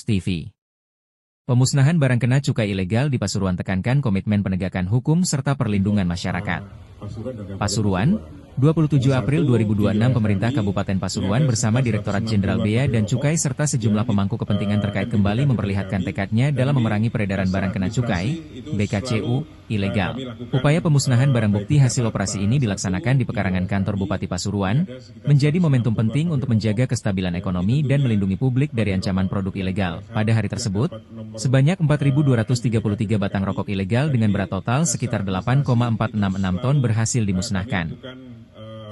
Pos TV. Pemusnahan barang kena cukai ilegal di Pasuruan tekankan komitmen penegakan hukum serta perlindungan masyarakat. Pasuruan, 27 April 2026 Pemerintah Kabupaten Pasuruan bersama Direktorat Jenderal Bea dan Cukai serta sejumlah pemangku kepentingan terkait kembali memperlihatkan tekadnya dalam memerangi peredaran barang kena cukai, BKCU, ilegal. Upaya pemusnahan barang bukti hasil operasi ini dilaksanakan di pekarangan kantor Bupati Pasuruan, menjadi momentum penting untuk menjaga kestabilan ekonomi dan melindungi publik dari ancaman produk ilegal. Pada hari tersebut, sebanyak 4.233 batang rokok ilegal dengan berat total sekitar 8,466 ton berhasil dimusnahkan.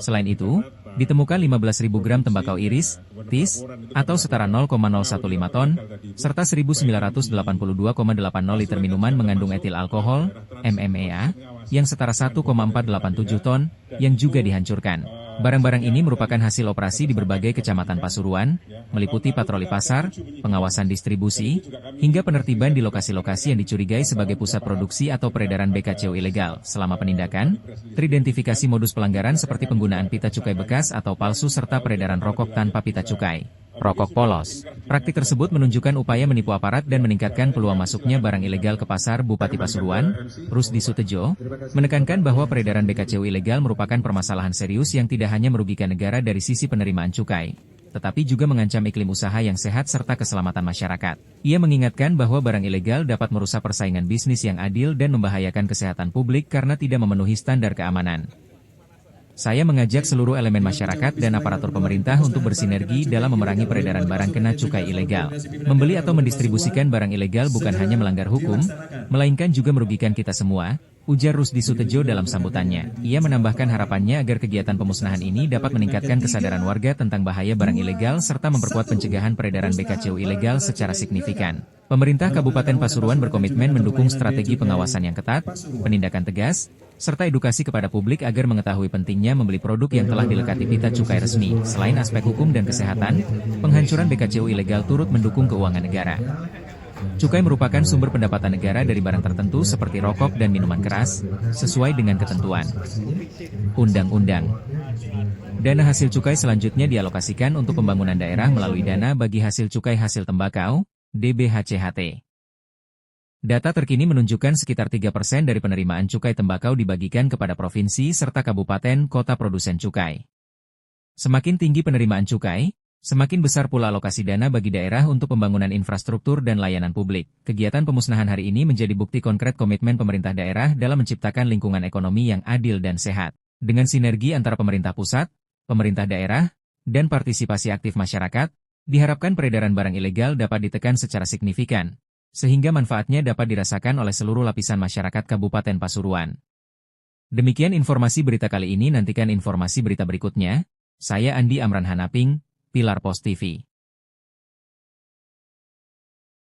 Selain itu, ditemukan 15.000 gram tembakau iris, TIS, atau setara 0,015 ton, serta 1.982,80 liter minuman mengandung etil alkohol, MMEA, yang setara 1,487 ton, yang juga dihancurkan. Barang-barang ini merupakan hasil operasi di berbagai kecamatan Pasuruan, meliputi patroli pasar, pengawasan distribusi, hingga penertiban di lokasi-lokasi yang dicurigai sebagai pusat produksi atau peredaran BKCU ilegal. Selama penindakan, teridentifikasi modus pelanggaran seperti penggunaan pita cukai bekas atau palsu serta peredaran rokok tanpa pita cukai, rokok polos. Praktik tersebut menunjukkan upaya menipu aparat dan meningkatkan peluang masuknya barang ilegal ke pasar. Bupati Pasuruan, Rusdi Sutejo, menekankan bahwa peredaran BKCU ilegal merupakan permasalahan serius yang tidak hanya merugikan negara dari sisi penerimaan cukai, tetapi juga mengancam iklim usaha yang sehat serta keselamatan masyarakat. Ia mengingatkan bahwa barang ilegal dapat merusak persaingan bisnis yang adil dan membahayakan kesehatan publik karena tidak memenuhi standar keamanan. Saya mengajak seluruh elemen masyarakat dan aparatur pemerintah untuk bersinergi dalam memerangi peredaran barang kena cukai ilegal. Membeli atau mendistribusikan barang ilegal bukan hanya melanggar hukum, melainkan juga merugikan kita semua, ujar Rusdi Sutejo dalam sambutannya. Ia menambahkan harapannya agar kegiatan pemusnahan ini dapat meningkatkan kesadaran warga tentang bahaya barang ilegal serta memperkuat pencegahan peredaran BKCU ilegal secara signifikan. Pemerintah Kabupaten Pasuruan berkomitmen mendukung strategi pengawasan yang ketat, penindakan tegas, serta edukasi kepada publik agar mengetahui pentingnya membeli produk yang telah dilekati pita cukai resmi. Selain aspek hukum dan kesehatan, penghancuran BKCU ilegal turut mendukung keuangan negara. Cukai merupakan sumber pendapatan negara dari barang tertentu seperti rokok dan minuman keras, sesuai dengan ketentuan undang-undang. Dana hasil cukai selanjutnya dialokasikan untuk pembangunan daerah melalui dana bagi hasil cukai hasil tembakau, DBHCHT. Data terkini menunjukkan sekitar 3% dari penerimaan cukai tembakau dibagikan kepada provinsi serta kabupaten kota produsen cukai. Semakin tinggi penerimaan cukai, semakin besar pula alokasi dana bagi daerah untuk pembangunan infrastruktur dan layanan publik. Kegiatan pemusnahan hari ini menjadi bukti konkret komitmen pemerintah daerah dalam menciptakan lingkungan ekonomi yang adil dan sehat. Dengan sinergi antara pemerintah pusat, pemerintah daerah, dan partisipasi aktif masyarakat, diharapkan peredaran barang ilegal dapat ditekan secara signifikan, sehingga manfaatnya dapat dirasakan oleh seluruh lapisan masyarakat Kabupaten Pasuruan. Demikian informasi berita kali ini, nantikan informasi berita berikutnya. Saya Andi Amran Hanaping, Pilar Pos TV.